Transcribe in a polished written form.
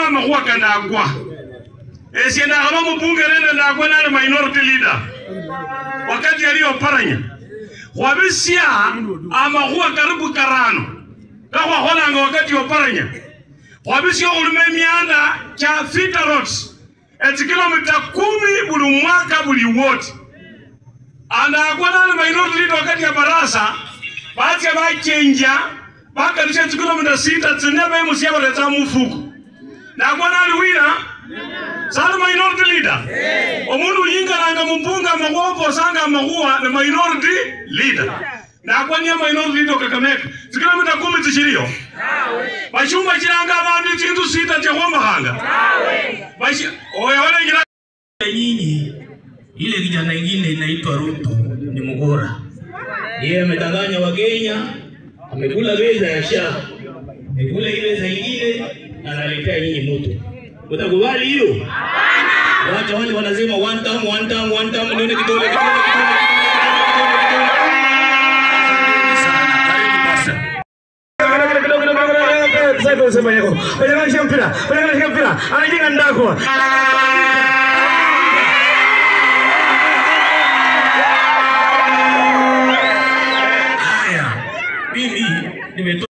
Kama makuwa kandagwa. Sienda kama mbunge nenda ndagwa na minority leader. Wakati aliyoparanya. Wabisia amakuwa karibu karano. Kwa holanga wakati yoparanya. Wabisia ulumemianda cha Thika Roads. Eti kilomita 10 buli mwaka buli wote. Andagwa na minority leader wakati ya barasa. Baati ya chenja. Baka nisha kilomita 6 tsinebe musiaba leta mufuku. Ndagwa na liwira. Sana minority leader. Omundu yinga nanga mbunga magopo sanga maguwa na minority leader. Na kwa niya minority leader Kakamega. Kilomita 10 tishiriyo. Bashumba chiranga abantu chintu 6 chehomba hanga. Bashi oya wale ngira nyinyi ile kijana nyingine inaitwa Ruto ni mgora. Yeye amedanganya Wakenya, amekula beza ya sha. Amekula ile za nyingine analetea nyinyi moto. Utakubali hiyo? Hapana. Watu wale wanasema one time nione kidole. Haya. Mimi